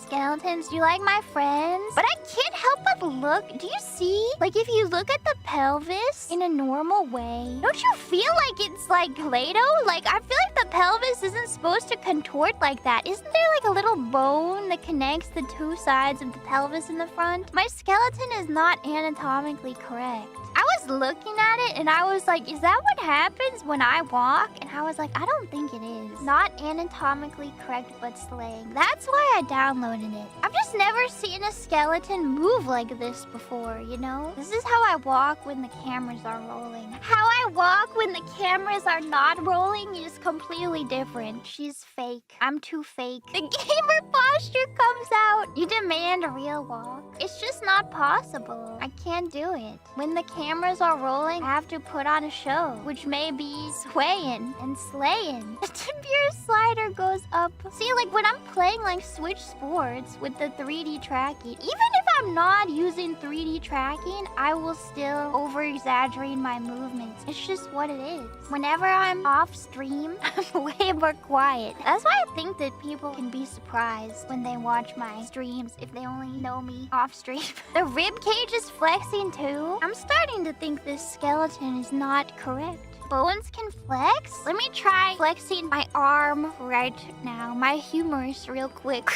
skeletons. Do you like my friends? But I can't help but look. Do you see? Like, if you look at the pelvis in a normal way, don't you feel like it's like Play-Doh? Like, I feel like the pelvis isn't supposed to contort like that. Isn't there like a little bone that connects the two sides of the pelvis in the front? My skeleton is not anatomically correct. I was looking at it and I was like, is that what happens when I walk? And I was like, I don't think it is. Not anatomically correct, but slaying. That's why I downloaded it. I've just never seen a skeleton move like this before, you know? This is how I walk when the cameras are rolling. How I walk when the cameras are not rolling is completely different. She's fake. I'm too fake. The gamer posture comes out. You demand a real walk. It's just not possible. I can't do it. When the cameras are rolling, I have to put on a show, which may be swaying and slaying. The temperature slider goes up. See, like when I'm playing like Switch Sports with the 3D tracking, even if I'm not using 3D tracking, I will still over-exaggerate my movements. It's just what it is. Whenever I'm off stream, I'm way more quiet. That's why I think that people can be surprised when they watch my streams if they only know me off stream. The rib cage is flexing too. I'm starting to think this skeleton is not correct. Bones can flex? Let me try flexing my arm right now. My humerus real quick.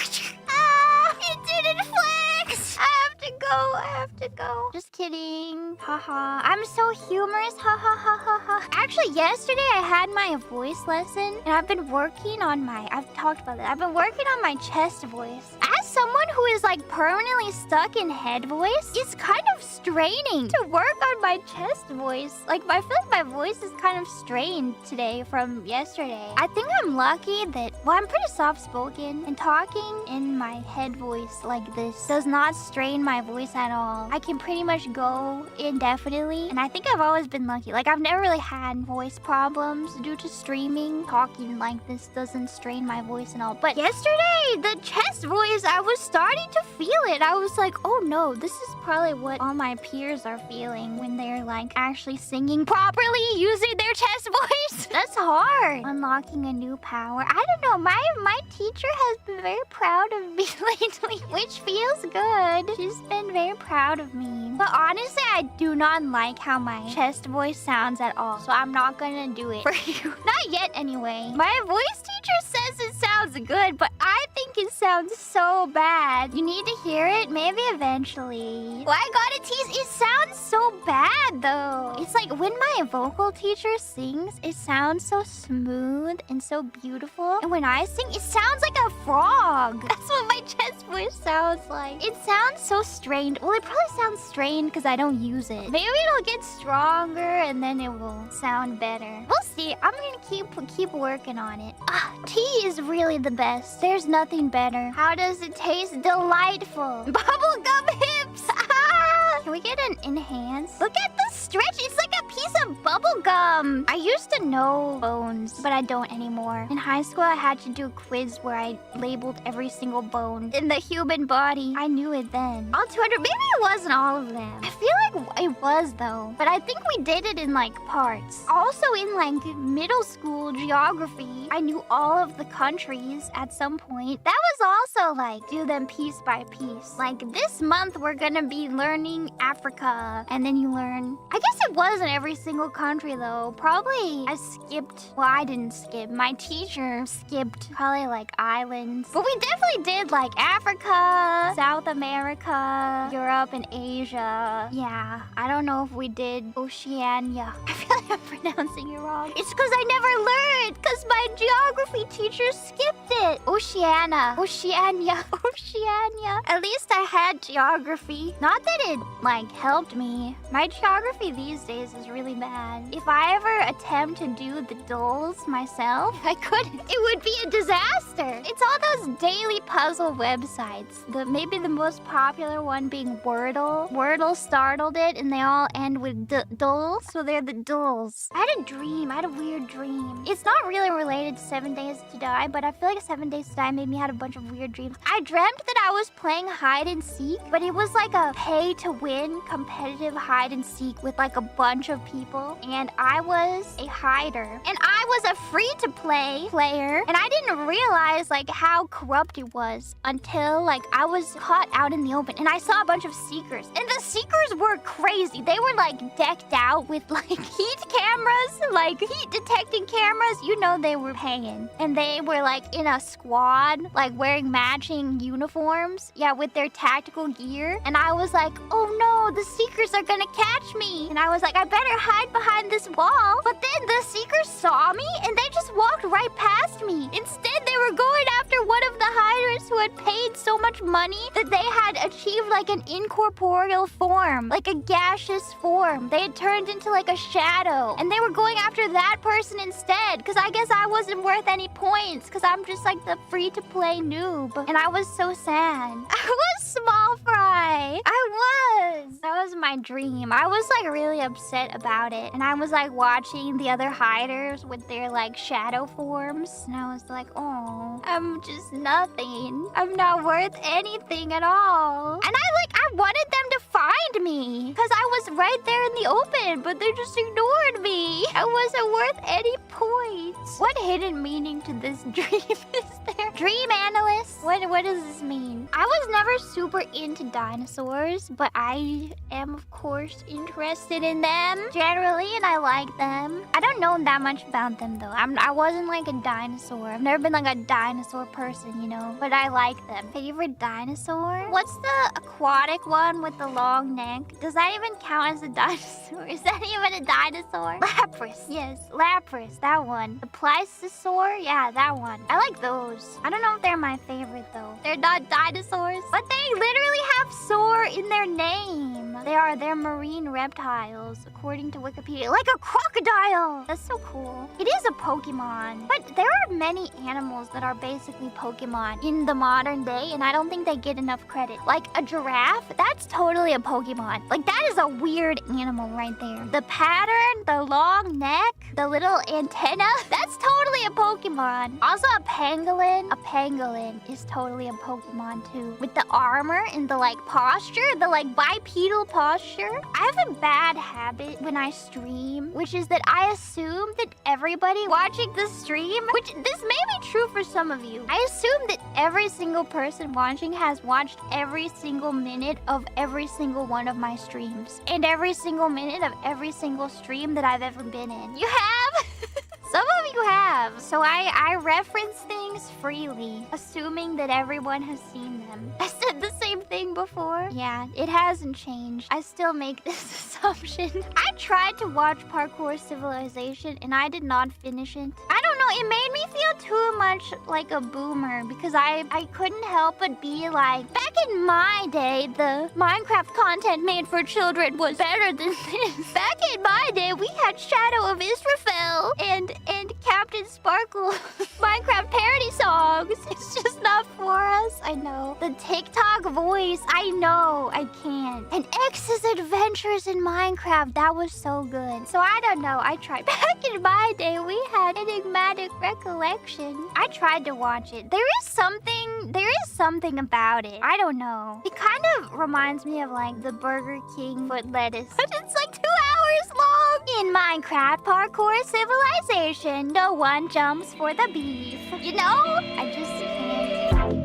Ah! It didn't flex! I have to go. Just kidding. Haha. I'm so humorous. Ha ha ha ha ha. Actually, yesterday I had my voice lesson and I've been working on I've talked about that. I've been working on my chest voice. As someone who is like permanently stuck in head voice, it's kind of straining to work on my chest voice. Like, I feel like my voice is kind of strained today from yesterday. I think I'm lucky that, well, I'm pretty soft-spoken, and talking in my head voice like this does not strain my voice at all. I can pretty much go indefinitely, and I think I've always been lucky. Like, I've never really had voice problems due to streaming. Talking like this doesn't strain my voice at all. But yesterday, the chest voice, I was starting to feel it. I was like, oh no, this is probably what all my peers are feeling when they're like actually singing properly using their chest voice. That's hard. Unlocking a new power. I don't know. My teacher has been very proud of me lately, which feels good. She's been very proud of me. But honestly, I do not like how my chest voice sounds at all. So I'm not gonna do it for you. Not yet anyway. My voice teacher says it sounds good, but I think it sounds so bad. You need to hear it? Maybe eventually. Well, I gotta tease. It sounds so bad though. It's like when my vocal teacher sings, it sounds so smooth and so beautiful. And when I sing, it sounds like a frog. That's what my chest voice sounds like. It sounds so strained. Well, it probably sounds strained because I don't use it. Maybe it'll get stronger and then it will sound better. We'll see. I'm gonna keep working on it. Tea is really the best. There's nothing better. How does it taste? Delightful. Bubblegum hips. Can we get an enhance? Look at the stretch. It's like a piece of bubble gum. I used to know bones, but I don't anymore. In high school, I had to do a quiz where I labeled every single bone in the human body. I knew it then. All 200. Maybe it wasn't all of them. I feel like it was though. But I think we did it in like parts. Also in like middle school geography, I knew all of the countries at some point. That was also like do them piece by piece. Like this month, we're gonna be learning Africa. And then you learn... I guess it wasn't every single country though. Probably I skipped... Well, I didn't skip. My teacher skipped probably like islands. But we definitely did like Africa, South America, Europe, and Asia. Yeah, I don't know if we did Oceania. I feel like I'm pronouncing it wrong. It's because I never learned because my geography teacher skipped it. Oceania. At least I had geography. Not that it like helped me. My geography these days is really bad. If I ever attempt to do the dulls myself, I couldn't. It would be a disaster. It's all those daily puzzle websites. Maybe the most popular one being Wordle. Wordle startled it and they all end with dulls, so they're the dulls. I had a dream. I had a weird dream. It's not really related to 7 Days to Die, but I feel like 7 Days to Die made me have a bunch of weird dreams. I dreamt that I was playing hide and seek, but it was like a pay to win competitive hide and seek with like a bunch of people. people, and I was a hider. And I was a free-to-play player, and I didn't realize, like, how corrupt it was until, like, I was caught out in the open, and I saw a bunch of seekers. And the seekers were crazy. They were, like, decked out with, like, heat cameras, like, heat-detecting cameras. You know they were paying. And they were, like, in a squad, like, wearing matching uniforms, yeah, with their tactical gear. And I was like, oh no, the seekers are gonna catch me. And I was like, I better hide behind this wall. But then the seekers saw me and they just walked right past me. Instead, they were going after one of the hiders who had paid so much money that they had achieved like an incorporeal form, like a gaseous form. They had turned into like a shadow, and they were going after that person instead, because I guess I wasn't worth any points, because I'm just like the free-to-play noob. And I was so sad. I was small fry. That was my dream. I was like really upset about it, and I was like watching the other hiders with their like shadow forms, and I was like, oh, I'm just nothing. I'm not worth anything at all. And I wanted them to find me, because I was right there in the open, but they just ignored me. I wasn't worth any points. What hidden meaning to this dream is there? Dream analyst? What does this mean? I was never super into dinosaurs, but I am of course interested in them generally, and I like them. I don't know that much about them though. I wasn't like a dinosaur. I've never been like a dinosaur person, you know, but I like them. Favorite dinosaur? What's the aquatic one with the long neck? Does that even count as a dinosaur? Is that even a dinosaur? Lapras. Yes, Lapras, that one. The plesiosaur? Yeah, that one. I like those. I don't know if they're my favorite though. They're not dinosaurs, but they literally have "soar" in their name. They're marine reptiles, according to Wikipedia. Like a crocodile! That's so cool. It is a Pokemon. But there are many animals that are basically Pokemon in the modern day, and I don't think they get enough credit. Like a giraffe, that's totally a Pokemon. Like that is a weird animal right there. The pattern, the long neck, the little antenna, that's totally a Pokemon. Also a pangolin. A pangolin is totally a Pokemon too. With the armor and the like posture, the like bipedal posture. I have a bad habit when I stream, which is that I assume that everybody watching the stream, which this may be true for some of you, I assume that every single person watching has watched every single minute of every single one of my streams, and every single minute of every single stream that I've ever been in. You have? Some of you have. So I reference things freely, assuming that everyone has seen them. I said the same thing before. Yeah, it hasn't changed. I still make this assumption. I tried to watch Parkour Civilization and I did not finish it. I don't know, it made me feel too much like a boomer because I couldn't help but be like, back in my day, the Minecraft content made for children was better than this. Back in my day, we had Shadow of Israfel and Captain Sparkle Minecraft parody songs. It's just not for us. I know. The TikTok voice. I know. I can't. And X's Adventures in Minecraft. That was so good. So I don't know. I tried. Back in my day, we had Enigmatic Recollection. I tried to watch it. There is something about it. I don't know. It kind of reminds me of like the Burger King foot lettuce. But it's like 2 hours long. In Minecraft Parkour Civilization, no one jumps for the beef. You know? I just can't.